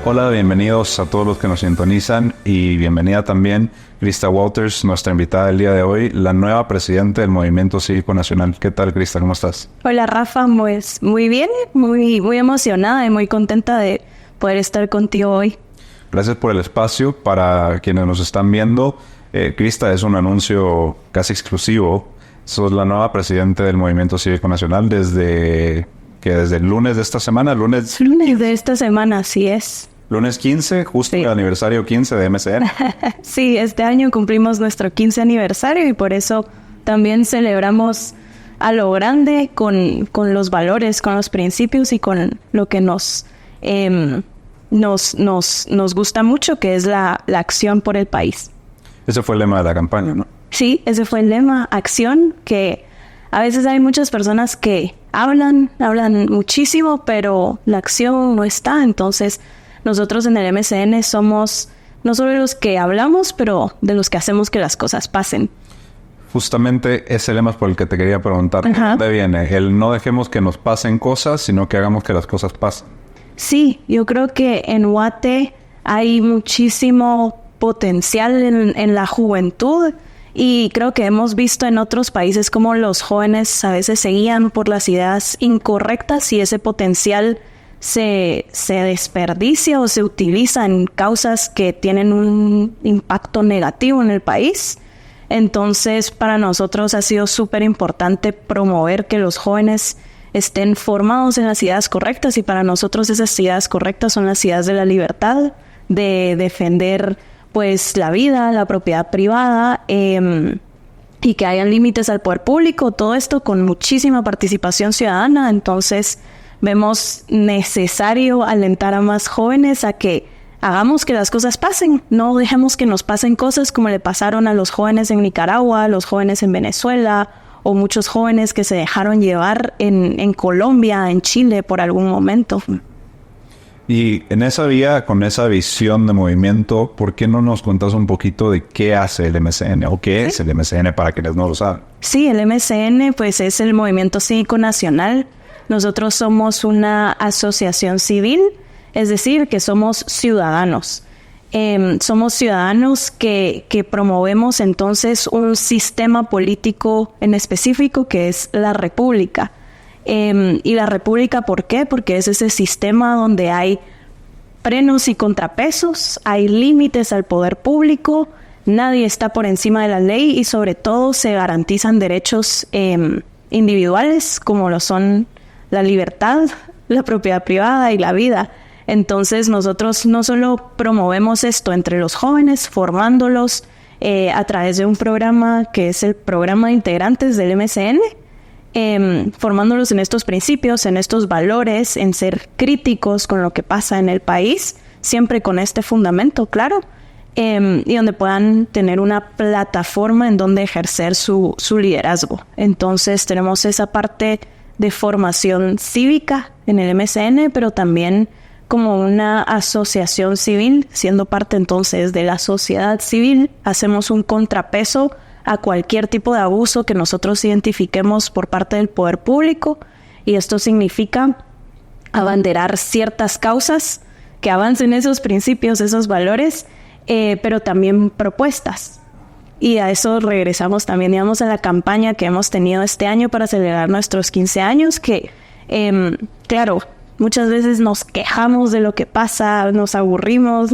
Hola, bienvenidos a todos los que nos sintonizan y bienvenida también Krista Walters, nuestra invitada del día de hoy, la nueva presidenta del Movimiento Cívico Nacional. ¿Qué tal, Krista? ¿Cómo estás? Hola, Rafa. Pues muy bien, muy emocionada y muy contenta de poder estar contigo hoy. Gracias por el espacio. Para quienes nos están viendo, Krista es un anuncio casi exclusivo. Sos la nueva presidenta del Movimiento Cívico Nacional desde el lunes de esta semana, lunes de esta semana, así es. Lunes 15, justo sí. El aniversario 15 de MCN. Sí, este año cumplimos nuestro 15 aniversario y por eso también celebramos a lo grande con los valores, con los principios y con lo que nos gusta mucho, que es la acción por el país. Ese fue el lema de la campaña, ¿no? Sí, ese fue el lema, acción, que a veces hay muchas personas que hablan muchísimo, pero la acción no está. Entonces, nosotros en el MCN somos no solo los que hablamos, pero de los que hacemos que las cosas pasen. Justamente ese lema es por el que te quería preguntar. ¿De dónde viene? El no dejemos que nos pasen cosas, sino que hagamos que las cosas pasen. Sí, yo creo que en Guate hay muchísimo potencial en la juventud. Y creo que hemos visto en otros países cómo los jóvenes a veces se guían por las ideas incorrectas y ese potencial se desperdicia o se utiliza en causas que tienen un impacto negativo en el país. Entonces, para nosotros ha sido súper importante promover que los jóvenes estén formados en las ideas correctas, y para nosotros esas ideas correctas son las ideas de la libertad, de defender pues la vida, la propiedad privada, y que hayan límites al poder público, todo esto con muchísima participación ciudadana. Entonces vemos necesario alentar a más jóvenes a que hagamos que las cosas pasen, no dejemos que nos pasen cosas como le pasaron a los jóvenes en Nicaragua, a los jóvenes en Venezuela, o muchos jóvenes que se dejaron llevar en Colombia, en Chile por algún momento. Y en esa vía, con esa visión de movimiento, ¿por qué no nos cuentas un poquito de qué hace el MCN o qué es el MCN para quienes no lo saben? Sí, el MCN pues es el Movimiento Cívico Nacional. Nosotros somos una asociación civil, es decir, que somos ciudadanos. Somos ciudadanos que promovemos entonces un sistema político en específico que es la República. Y la República, ¿por qué? Porque es ese sistema donde hay frenos y contrapesos, hay límites al poder público, nadie está por encima de la ley y sobre todo se garantizan derechos individuales como lo son la libertad, la propiedad privada y la vida. Entonces nosotros no solo promovemos esto entre los jóvenes, formándolos a través de un programa que es el programa de integrantes del MCN, formándolos en estos principios, en estos valores, en ser críticos con lo que pasa en el país, siempre con este fundamento, claro, y donde puedan tener una plataforma en donde ejercer su liderazgo. Entonces tenemos esa parte de formación cívica en el MCN, pero también como una asociación civil, siendo parte entonces de la sociedad civil, hacemos un contrapeso a cualquier tipo de abuso que nosotros identifiquemos por parte del poder público, y esto significa abanderar ciertas causas que avancen esos principios, esos valores, pero también propuestas. Y a eso regresamos también, digamos, a la campaña que hemos tenido este año para celebrar nuestros 15 años, que, claro, muchas veces nos quejamos de lo que pasa, nos aburrimos,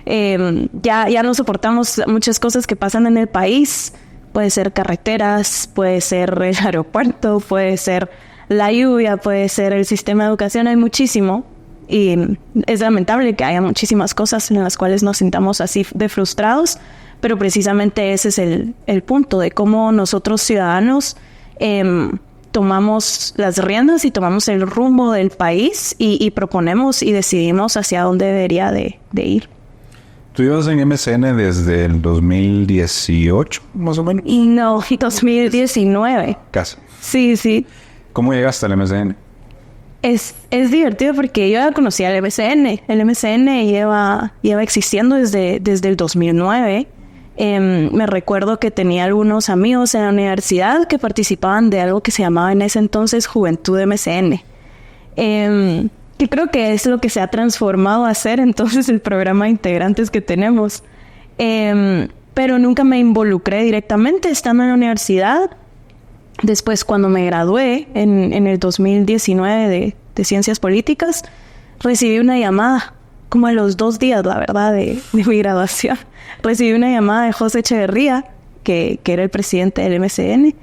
ya no soportamos muchas cosas que pasan en el país. Puede ser carreteras, puede ser el aeropuerto, puede ser la lluvia, puede ser el sistema de educación, hay muchísimo. Y es lamentable que haya muchísimas cosas en las cuales nos sintamos así de frustrados, pero precisamente ese es el punto de cómo nosotros ciudadanos tomamos las riendas y tomamos el rumbo del país y proponemos y decidimos hacia dónde debería de ir. ¿Tú ibas en MCN desde el 2018, más o menos? No, 2019. Casi. Sí. ¿Cómo llegaste al MCN? Es divertido porque yo ya conocía el MCN. El MCN lleva existiendo desde el 2009. Me recuerdo que tenía algunos amigos en la universidad que participaban de algo que se llamaba en ese entonces Juventud MCN. Que Yo creo que es lo que se ha transformado a ser entonces el programa de integrantes que tenemos. Pero nunca me involucré directamente estando en la universidad. Después, cuando me gradué en el 2019 de Ciencias Políticas, recibí una llamada, como a los 2 días, la verdad, de mi graduación. Recibí una llamada de José Echeverría, que era el presidente del MCN,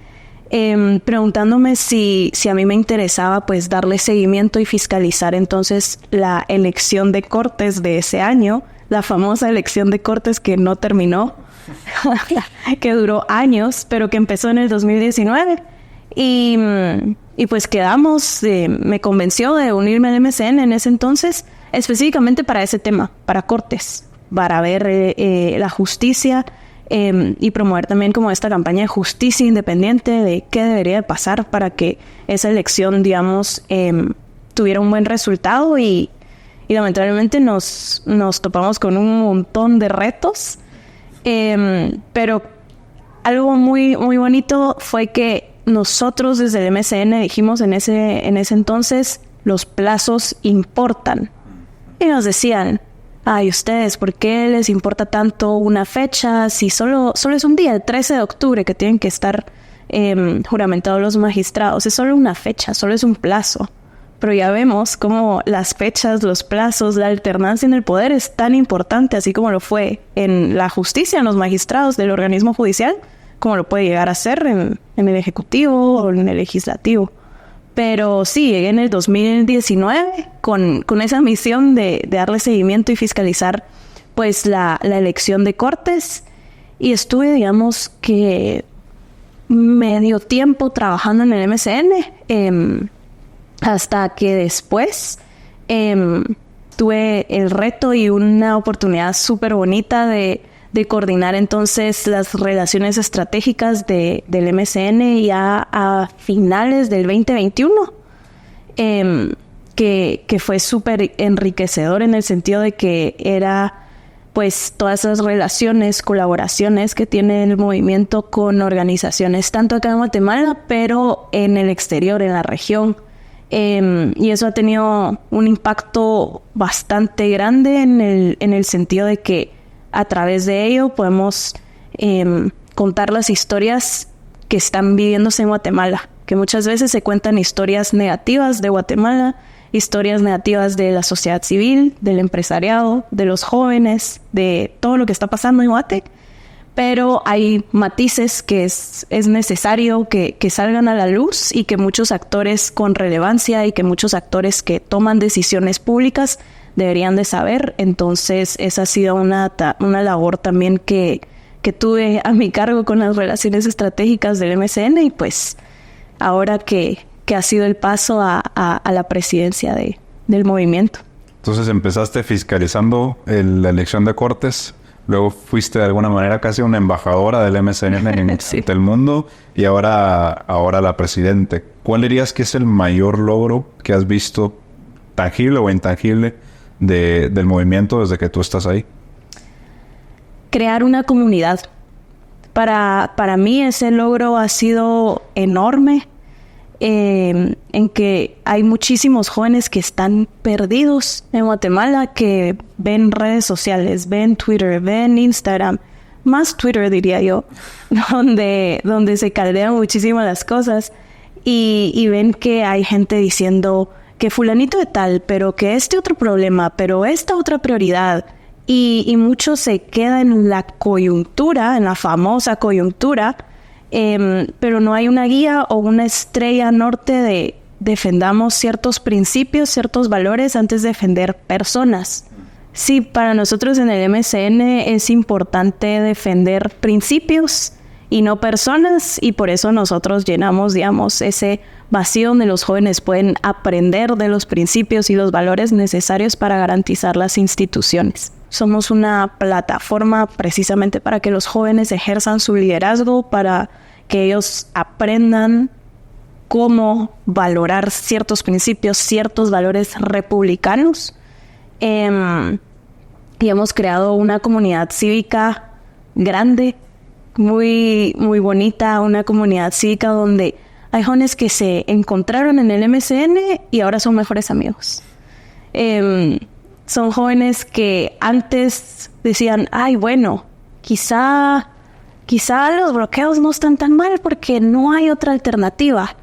preguntándome si a mí me interesaba pues darle seguimiento y fiscalizar entonces la elección de Cortes de ese año, la famosa elección de Cortes que no terminó, que duró años, pero que empezó en el 2019. Y pues quedamos, me convenció de unirme al MCN en ese entonces, específicamente para ese tema, para Cortes, para ver la justicia, y promover también como esta campaña de justicia independiente de qué debería de pasar para que esa elección, digamos, tuviera un buen resultado y lamentablemente nos topamos con un montón de retos, pero algo muy, muy bonito fue que nosotros desde el MCN dijimos en ese entonces, los plazos importan. Y nos decían, ay, ustedes, ¿por qué les importa tanto una fecha si solo es un día, el 13 de octubre, que tienen que estar juramentados los magistrados? Es solo una fecha, solo es un plazo. Pero ya vemos cómo las fechas, los plazos, la alternancia en el poder es tan importante, así como lo fue en la justicia, en los magistrados del organismo judicial, como lo puede llegar a ser en el Ejecutivo o en el Legislativo. Pero sí, llegué en el 2019 con esa misión de darle seguimiento y fiscalizar pues la elección de Cortes, y estuve, digamos, que medio tiempo trabajando en el MCN, hasta que después tuve el reto y una oportunidad súper bonita de coordinar entonces las relaciones estratégicas del MCN ya a finales del 2021, que fue súper enriquecedor en el sentido de que era pues todas esas relaciones, colaboraciones que tiene el movimiento con organizaciones tanto acá en Guatemala, pero en el exterior, en la región. Y eso ha tenido un impacto bastante grande en el sentido de que a través de ello podemos contar las historias que están viviéndose en Guatemala, que muchas veces se cuentan historias negativas de Guatemala, historias negativas de la sociedad civil, del empresariado, de los jóvenes, de todo lo que está pasando en Guate, pero hay matices que es necesario que salgan a la luz y que muchos actores con relevancia y que muchos actores que toman decisiones públicas deberían de saber. Entonces esa ha sido una labor también que tuve a mi cargo con las relaciones estratégicas del MCN, y pues ahora que ha sido el paso a la presidencia del movimiento. Entonces empezaste fiscalizando la elección de Cortes, luego fuiste de alguna manera casi una embajadora del MCN en sí, el mundo, y ahora la presidente. ¿Cuál dirías que es el mayor logro que has visto, tangible o intangible, del movimiento desde que tú estás ahí? Crear una comunidad. Para mí ese logro ha sido enorme, en que hay muchísimos jóvenes que están perdidos en Guatemala, que ven redes sociales, ven Twitter, ven Instagram, más Twitter diría yo, donde se caldean muchísimo las cosas, y ven que hay gente diciendo que fulanito de tal, pero que este otro problema, pero esta otra prioridad, y mucho se queda en la coyuntura, en la famosa coyuntura, pero no hay una guía o una estrella norte de defendamos ciertos principios, ciertos valores antes de defender personas. Sí, para nosotros en el MCN es importante defender principios y no personas, y por eso nosotros llenamos, digamos, ese vacío donde los jóvenes pueden aprender de los principios y los valores necesarios para garantizar las instituciones. Somos una plataforma precisamente para que los jóvenes ejerzan su liderazgo, para que ellos aprendan cómo valorar ciertos principios, ciertos valores republicanos. Y hemos creado una comunidad cívica grande, muy, muy bonita, una comunidad cívica donde hay jóvenes que se encontraron en el MCN y ahora son mejores amigos. Son jóvenes que antes decían, ay, bueno, quizá los bloqueos no están tan mal porque no hay otra alternativa.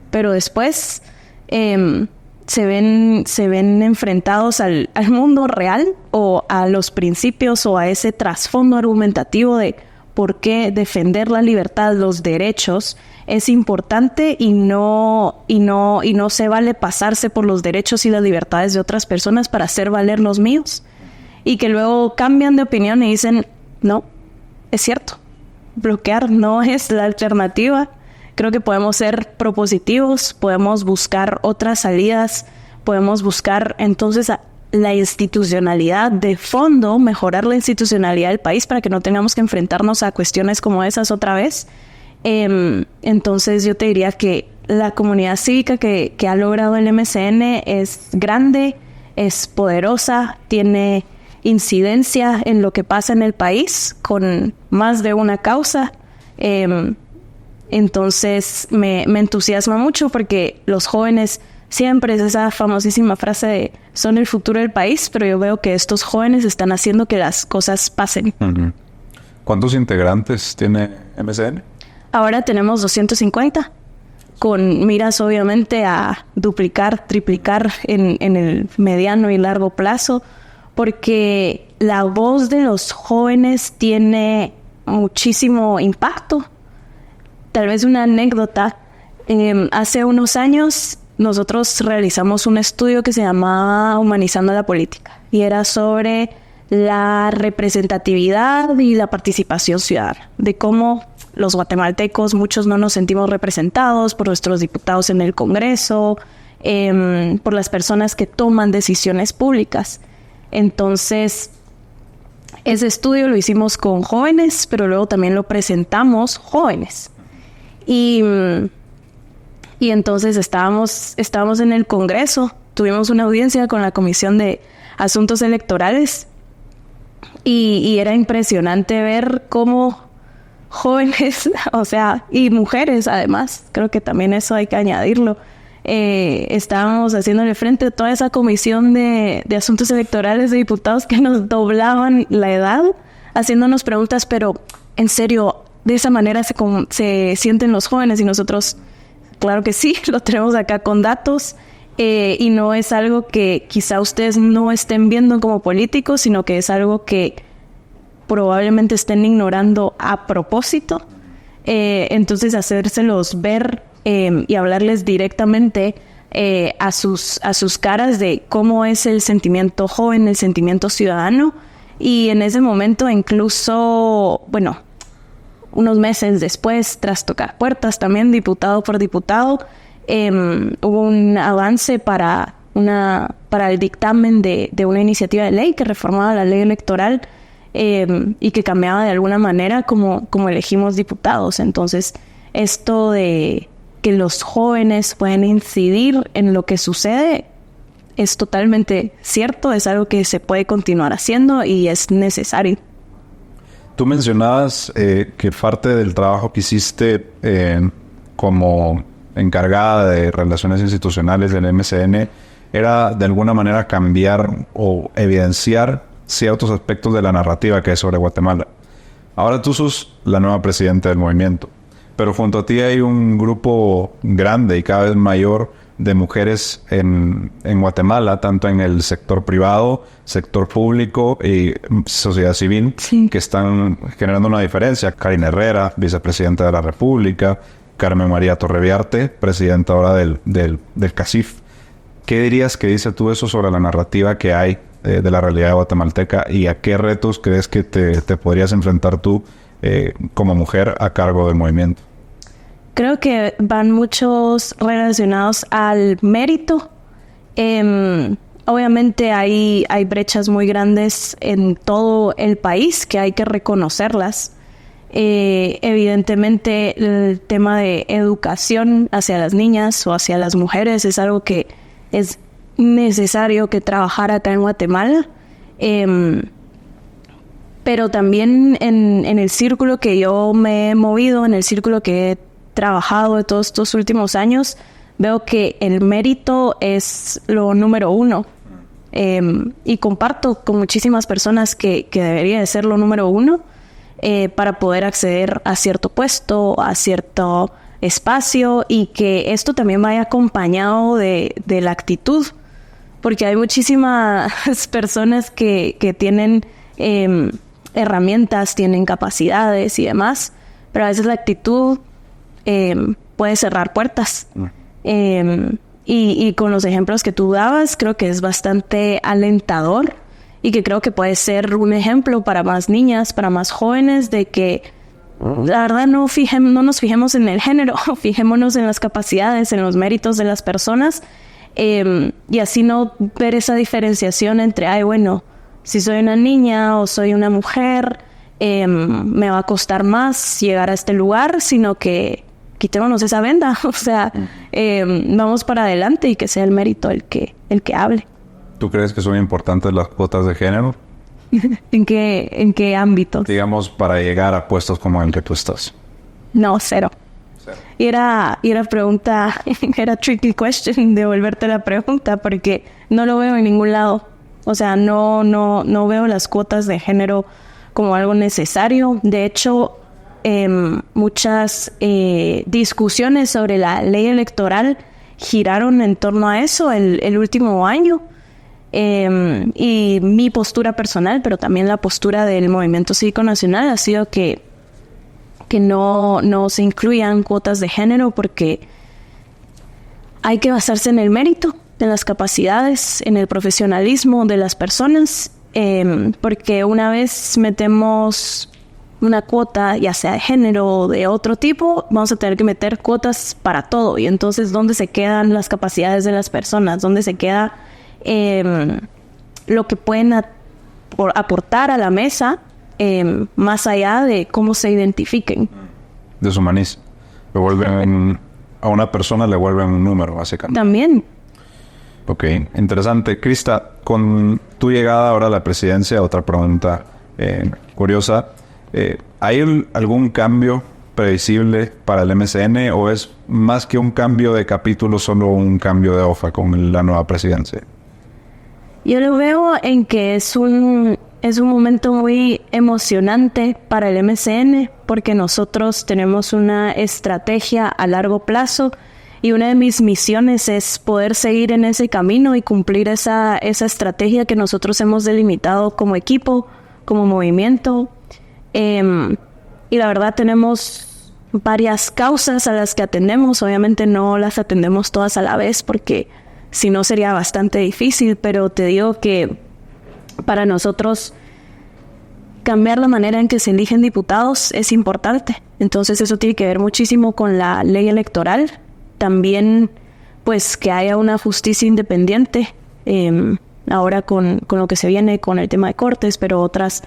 Pero después se ven enfrentados al mundo real o a los principios o a ese trasfondo argumentativo de por qué defender la libertad, los derechos es importante y no se vale pasarse por los derechos y las libertades de otras personas para hacer valer los míos. Y que luego cambian de opinión y dicen, no, es cierto, bloquear no es la alternativa. Creo que podemos ser propositivos, podemos buscar otras salidas, podemos buscar entonces la institucionalidad de fondo, mejorar la institucionalidad del país para que no tengamos que enfrentarnos a cuestiones como esas otra vez. Entonces yo te diría que la comunidad cívica que ha logrado el MCN es grande, es poderosa, tiene incidencia en lo que pasa en el país con más de una causa. Entonces me entusiasma mucho porque los jóvenes siempre es esa famosísima frase de son el futuro del país, pero yo veo que estos jóvenes están haciendo que las cosas pasen. Uh-huh. ¿Cuántos integrantes tiene MCN? Ahora tenemos 250, con miras obviamente a duplicar, triplicar en el mediano y largo plazo, porque la voz de los jóvenes tiene muchísimo impacto. Tal vez una anécdota, hace unos años nosotros realizamos un estudio que se llamaba Humanizando la Política y era sobre la representatividad y la participación ciudadana, de cómo los guatemaltecos, muchos no nos sentimos representados por nuestros diputados en el Congreso, por las personas que toman decisiones públicas. Entonces, ese estudio lo hicimos con jóvenes, pero luego también lo presentamos jóvenes. Y entonces estábamos en el Congreso, tuvimos una audiencia con la Comisión de Asuntos Electorales y era impresionante ver cómo jóvenes, o sea, y mujeres además, creo que también eso hay que añadirlo, estábamos haciéndole frente a toda esa comisión de asuntos electorales de diputados que nos doblaban la edad, haciéndonos preguntas, pero en serio, de esa manera se sienten los jóvenes y nosotros, claro que sí, lo tenemos acá con datos y no es algo que quizá ustedes no estén viendo como políticos, sino que es algo que probablemente estén ignorando a propósito. Entonces hacérselos ver y hablarles directamente a sus caras de cómo es el sentimiento joven, el sentimiento ciudadano. Y en ese momento incluso, bueno, unos meses después, tras tocar puertas también, diputado por diputado, hubo un avance para el dictamen de una iniciativa de ley que reformaba la ley electoral y que cambiaba de alguna manera como elegimos diputados. Entonces, esto de que los jóvenes pueden incidir en lo que sucede es totalmente cierto, es algo que se puede continuar haciendo y es necesario. Tú mencionabas que parte del trabajo que hiciste como encargada de relaciones institucionales del MCN era de alguna manera cambiar o evidenciar ciertos aspectos de la narrativa que hay sobre Guatemala. Ahora tú sos la nueva presidenta del movimiento, pero junto a ti hay un grupo grande y cada vez mayor de mujeres en Guatemala, tanto en el sector privado, sector público y sociedad civil, sí, que están generando una diferencia. Karina Herrera, vicepresidenta de la República, Carmen María Torreviarte, presidenta ahora del CACIF. ¿Qué dirías que dice tú eso sobre la narrativa que hay de la realidad guatemalteca y a qué retos crees que te podrías enfrentar tú como mujer a cargo del movimiento? Creo que van muchos relacionados al mérito. Obviamente hay brechas muy grandes en todo el país que hay que reconocerlas. Evidentemente el tema de educación hacia las niñas o hacia las mujeres es algo que es necesario que trabajar acá en Guatemala. Pero también en el círculo que yo me he movido, en el círculo que he trabajado de todos estos últimos años, veo que el mérito es lo número uno. y comparto con muchísimas personas que debería de ser lo número uno para poder acceder a cierto puesto, a cierto espacio, y que esto también vaya acompañado de la actitud, porque hay muchísimas personas que tienen herramientas, tienen capacidades y demás, pero a veces la actitud puede cerrar puertas. Y con los ejemplos que tú dabas, creo que es bastante alentador, y que creo que puede ser un ejemplo para más niñas, para más jóvenes, de que la verdad no nos fijemos en el género, fijémonos en las capacidades, en los méritos de las personas, y así no ver esa diferenciación entre, si soy una niña o soy una mujer, me va a costar más llegar a este lugar, sino que quitémonos esa venda, o sea, vamos para adelante y que sea el mérito el que hable. ¿Tú crees que son importantes las cuotas de género? ¿En qué ámbito? Digamos, para llegar a puestos como el que tú estás. No, cero. Y era pregunta, era tricky question, devolverte la pregunta, porque no lo veo en ningún lado. O sea, no veo las cuotas de género como algo necesario. De hecho, muchas discusiones sobre la ley electoral giraron en torno a eso el último año. Y mi postura personal, pero también la postura del Movimiento Cívico Nacional, ha sido que no se incluyan cuotas de género, porque hay que basarse en el mérito, en las capacidades, en el profesionalismo de las personas, porque una vez metemos una cuota, ya sea de género o de otro tipo, vamos a tener que meter cuotas para todo. Y entonces, ¿dónde se quedan las capacidades de las personas? ¿Dónde se queda lo que pueden aportar a la mesa, más allá de cómo se identifiquen? Deshumaniza. A una persona le vuelven un número, básicamente. También. Ok, interesante. Krista, con tu llegada ahora a la presidencia, otra pregunta curiosa. ¿Hay algún cambio previsible para el MCN, o es más que un cambio de capítulo, solo un cambio de hoja con la nueva presidencia? Yo lo veo en que es un momento muy emocionante para el MCN, porque nosotros tenemos una estrategia a largo plazo, y una de mis misiones es poder seguir en ese camino y cumplir esa estrategia que nosotros hemos delimitado como equipo, como movimiento. Y la verdad, tenemos varias causas a las que atendemos. Obviamente no las atendemos todas a la vez, porque si no sería bastante difícil, pero te digo que para nosotros cambiar la manera en que se eligen diputados es importante. Entonces eso tiene que ver muchísimo con la ley electoral. También, pues, que haya una justicia independiente, ahora con lo que se viene con el tema de cortes, pero otras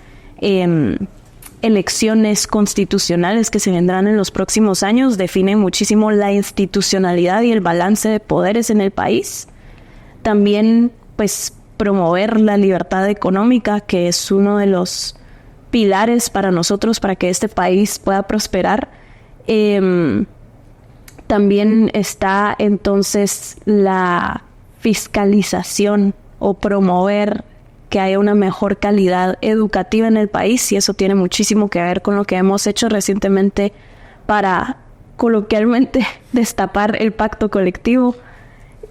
elecciones constitucionales que se vendrán en los próximos años definen muchísimo la institucionalidad y el balance de poderes en el país. También, pues, promover la libertad económica, que es uno de los pilares para nosotros, para que este país pueda prosperar. También está entonces la fiscalización, o promover que haya una mejor calidad educativa en el país, y eso tiene muchísimo que ver con lo que hemos hecho recientemente para, coloquialmente, destapar el pacto colectivo.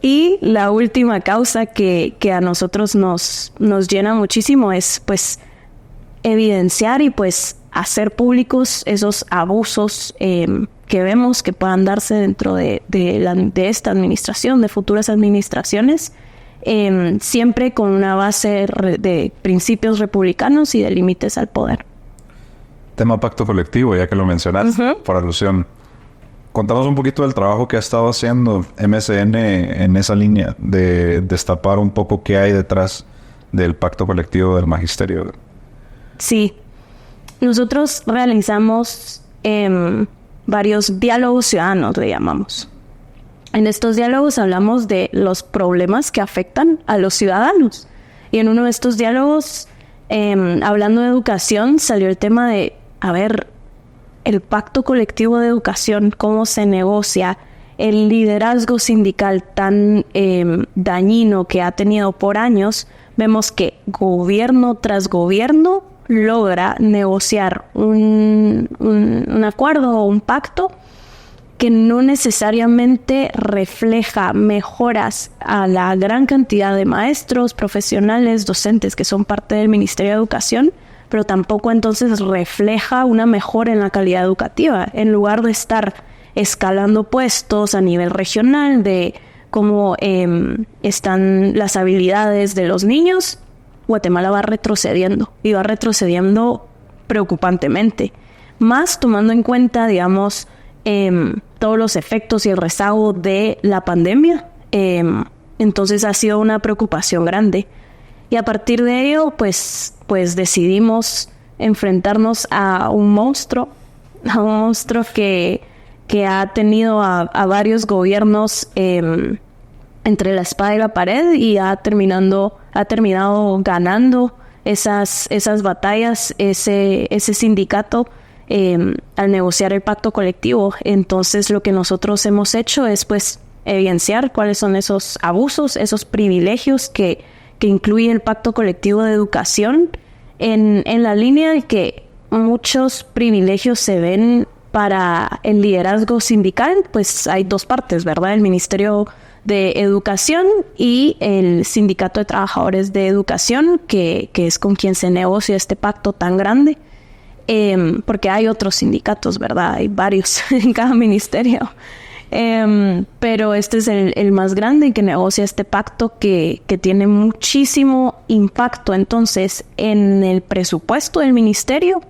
Y la última causa que a nosotros nos llena muchísimo es, pues, evidenciar y, pues, hacer públicos esos abusos que vemos que puedan darse dentro de esta administración, de futuras administraciones, siempre con una base de principios republicanos y de límites al poder. Tema pacto colectivo, ya que lo mencionaste, por alusión. Contanos un poquito del trabajo que ha estado haciendo MCN en esa línea de destapar un poco qué hay detrás del pacto colectivo del magisterio. Sí. Nosotros realizamos varios diálogos ciudadanos, le llamamos. En estos diálogos hablamos de los problemas que afectan a los ciudadanos. Y en uno de estos diálogos, hablando de educación, salió el tema de, el pacto colectivo de educación, cómo se negocia, el liderazgo sindical tan dañino que ha tenido por años vemos que gobierno tras gobierno logra negociar un acuerdo o un pacto que no necesariamente refleja mejoras a la gran cantidad de maestros, profesionales, docentes que son parte del Ministerio de Educación, pero tampoco entonces refleja una mejora en la calidad educativa. En lugar de estar escalando puestos a nivel regional de cómo están las habilidades de los niños, Guatemala va retrocediendo y va retrocediendo preocupantemente. Más tomando en cuenta, digamos, todos los efectos y el rezago de la pandemia. Entonces ha sido una preocupación grande. Y a partir de ello, pues decidimos enfrentarnos a un monstruo que ha tenido a varios gobiernos entre la espada y la pared y ha terminado ganando esas batallas, ese sindicato al negociar el pacto colectivo. Entonces lo que nosotros hemos hecho es pues evidenciar cuáles son esos abusos, esos privilegios que incluye el pacto colectivo de educación en la línea de que muchos privilegios se ven para el liderazgo sindical. Pues hay dos partes, ¿verdad? El Ministerio de Educación y el Sindicato de Trabajadores de Educación, que es con quien se negocia este pacto tan grande. Porque hay otros sindicatos, ¿verdad? Hay varios en cada ministerio. Pero este es el más grande que negocia este pacto que tiene muchísimo impacto. Entonces, en el presupuesto del ministerio,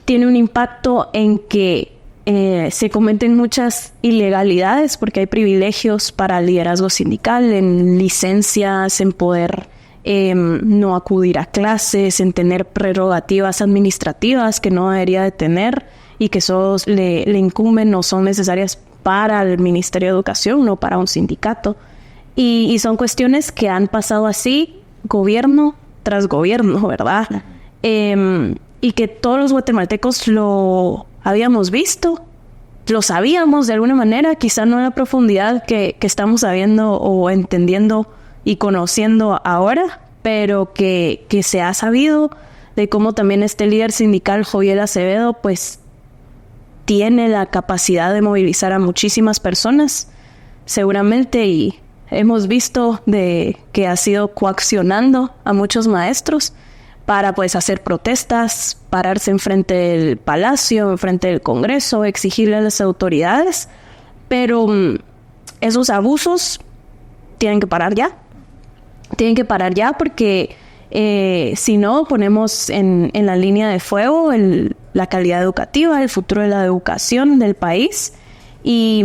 tiene un impacto en que se cometen muchas ilegalidades porque hay privilegios para el liderazgo sindical, en licencias, en poder no acudir a clases, en tener prerrogativas administrativas que no debería de tener y que solo le incumben o son necesarias para el Ministerio de Educación, no para un sindicato. Y son cuestiones que han pasado así gobierno tras gobierno, ¿verdad? Y que todos los guatemaltecos lo habíamos visto, lo sabíamos de alguna manera, quizá no en la profundidad que estamos sabiendo o entendiendo y conociendo ahora, pero que se ha sabido de cómo también este líder sindical, Joviel Acevedo, pues tiene la capacidad de movilizar a muchísimas personas, seguramente, y hemos visto de que ha sido coaccionando a muchos maestros para pues hacer protestas, pararse enfrente del Palacio, enfrente del Congreso, exigirle a las autoridades, pero esos abusos tienen que parar ya. Tienen que parar ya porque si no ponemos en la línea de fuego la calidad educativa, el futuro de la educación del país. Y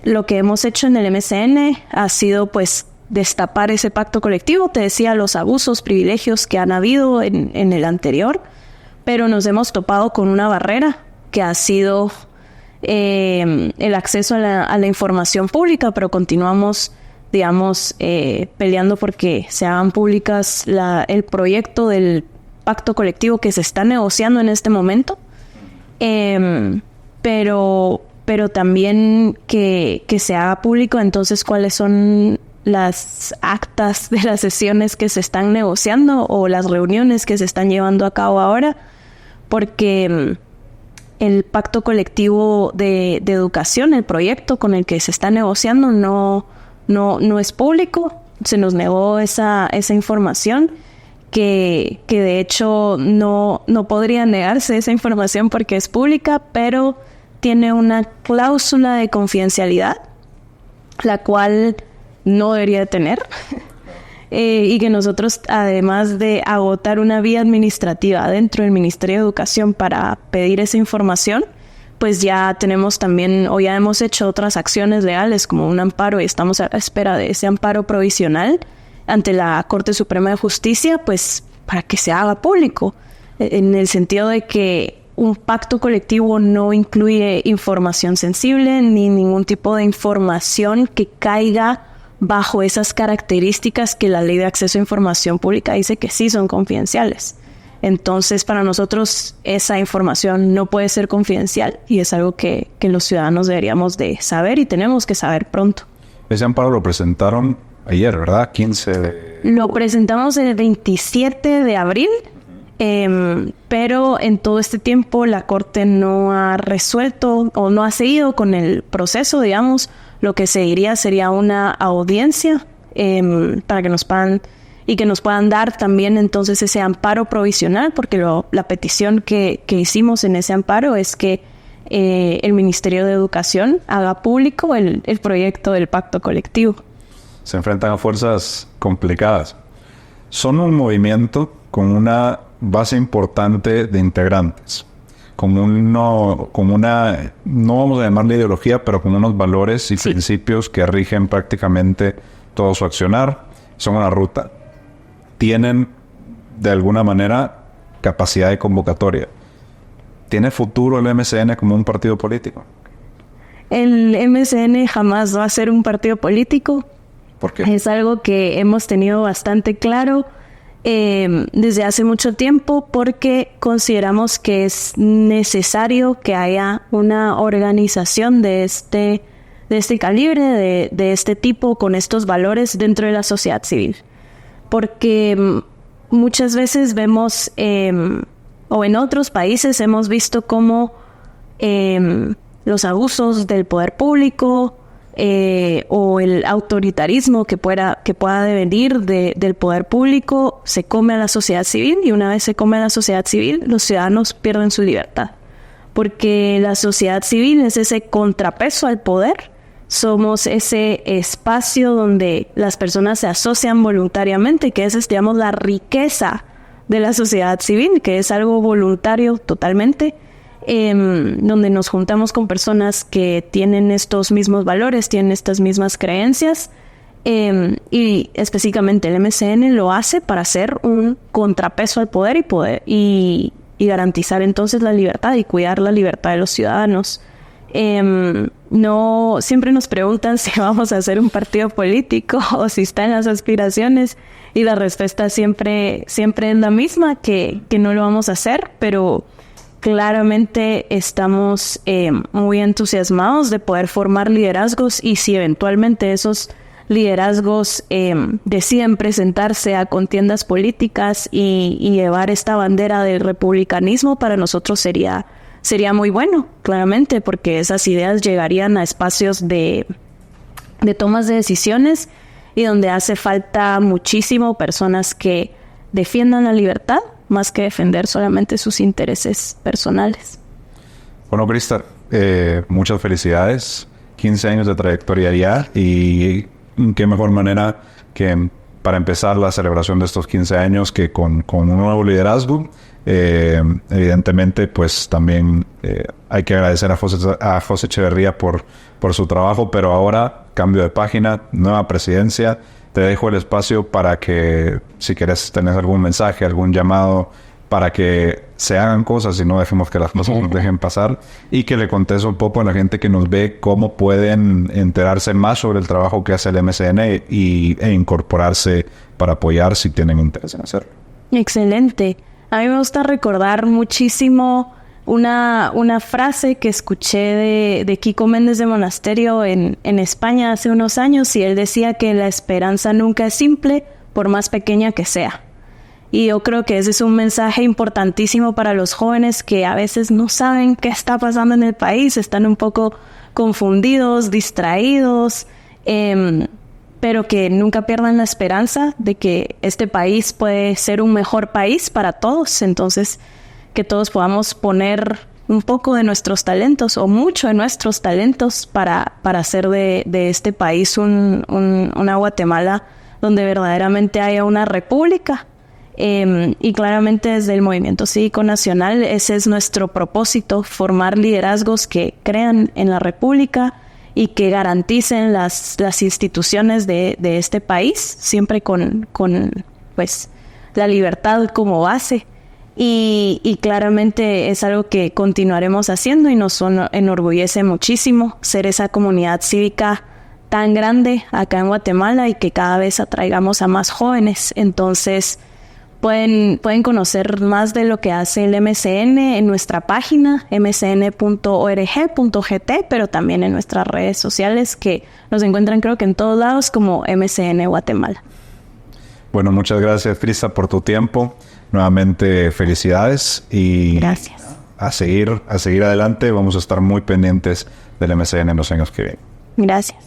lo que hemos hecho en el MCN ha sido pues destapar ese pacto colectivo. Te decía los abusos, privilegios que han habido en el anterior, pero nos hemos topado con una barrera que ha sido el acceso a la información pública, pero continuamos, digamos, peleando porque se hagan públicas el proyecto del pacto colectivo que se está negociando en este momento, pero también que se haga público entonces cuáles son las actas de las sesiones que se están negociando o las reuniones que se están llevando a cabo ahora, porque el pacto colectivo de educación, el proyecto con el que se está negociando no es público. Se nos negó esa información que de hecho no podría negarse esa información porque es pública, pero tiene una cláusula de confidencialidad, la cual no debería de tener, y que nosotros, además de agotar una vía administrativa dentro del Ministerio de Educación para pedir esa información, pues ya tenemos también, o ya hemos hecho otras acciones legales como un amparo y estamos a la espera de ese amparo provisional ante la Corte Suprema de Justicia, pues para que se haga público, en el sentido de que un pacto colectivo no incluye información sensible ni ningún tipo de información que caiga bajo esas características que la Ley de Acceso a Información Pública dice que sí son confidenciales. Entonces, para nosotros esa información no puede ser confidencial y es algo que los ciudadanos deberíamos de saber y tenemos que saber pronto. Ese amparo lo presentaron ayer, ¿verdad? 15 de Lo presentamos el 27 de abril, pero en todo este tiempo la Corte no ha resuelto o no ha seguido con el proceso, digamos. Lo que seguiría sería una audiencia para que nos puedan dar también entonces ese amparo provisional, porque la petición que hicimos en ese amparo es que el Ministerio de Educación haga público el proyecto del pacto colectivo. Se enfrentan a fuerzas complicadas. Son un movimiento con una base importante de integrantes, no vamos a llamarle ideología, pero con unos valores y principios que rigen prácticamente todo su accionar. Son una ruta. Tienen, de alguna manera, capacidad de convocatoria. ¿Tiene futuro el MCN como un partido político? El MCN jamás va a ser un partido político. ¿Por qué? Es algo que hemos tenido bastante claro desde hace mucho tiempo, porque consideramos que es necesario que haya una organización de este calibre, de este tipo, con estos valores dentro de la sociedad civil. Porque muchas veces vemos, o en otros países hemos visto cómo los abusos del poder público o el autoritarismo que pueda devenir del poder público se come a la sociedad civil, y una vez se come a la sociedad civil, los ciudadanos pierden su libertad, porque la sociedad civil es ese contrapeso al poder. Somos ese espacio donde las personas se asocian voluntariamente, que es, digamos, la riqueza de la sociedad civil, que es algo voluntario totalmente, donde nos juntamos con personas que tienen estos mismos valores, tienen estas mismas creencias, y específicamente el MCN lo hace para ser un contrapeso al poder y garantizar entonces la libertad y cuidar la libertad de los ciudadanos. No siempre nos preguntan si vamos a hacer un partido político o si está en las aspiraciones, y la respuesta siempre es la misma, que no lo vamos a hacer, pero claramente estamos muy entusiasmados de poder formar liderazgos, y si eventualmente esos liderazgos deciden presentarse a contiendas políticas y llevar esta bandera del republicanismo, para nosotros sería muy bueno, claramente, porque esas ideas llegarían a espacios de tomas de decisiones, y donde hace falta muchísimo personas que defiendan la libertad más que defender solamente sus intereses personales. Bueno, Krista, muchas felicidades. 15 años de trayectoria ya, y qué mejor manera que para empezar la celebración de estos 15 años que con un nuevo liderazgo. Evidentemente, pues también hay que agradecer a José Echeverría por su trabajo, pero ahora cambio de página, nueva presidencia. Te dejo el espacio para que, si quieres tener algún mensaje, algún llamado, para que se hagan cosas y no dejemos que las cosas nos dejen pasar, y que le contes un poco a la gente que nos ve cómo pueden enterarse más sobre el trabajo que hace el MCN e incorporarse para apoyar si tienen interés en hacerlo. Excelente. A mí me gusta recordar muchísimo una frase que escuché de Kiko Méndez de Monasterio en España hace unos años, y él decía que la esperanza nunca es simple, por más pequeña que sea. Y yo creo que ese es un mensaje importantísimo para los jóvenes que a veces no saben qué está pasando en el país, están un poco confundidos, distraídos, pero que nunca pierdan la esperanza de que este país puede ser un mejor país para todos. Entonces, que todos podamos poner un poco de nuestros talentos, o mucho de nuestros talentos, para hacer de este país una Guatemala donde verdaderamente haya una república. Y claramente desde el Movimiento Cívico Nacional ese es nuestro propósito: formar liderazgos que crean en la república y que garanticen las instituciones de este país, siempre con pues la libertad como base. Y claramente es algo que continuaremos haciendo, y nos enorgullece muchísimo ser esa comunidad cívica tan grande acá en Guatemala, y que cada vez atraigamos a más jóvenes. Entonces pueden conocer más de lo que hace el MCN en nuestra página mcn.org.gt, pero también en nuestras redes sociales, que nos encuentran creo que en todos lados como MCN Guatemala. Bueno, muchas gracias, Krista, por tu tiempo. Nuevamente, felicidades y gracias. A seguir adelante. Vamos a estar muy pendientes del MCN en los años que vienen. Gracias.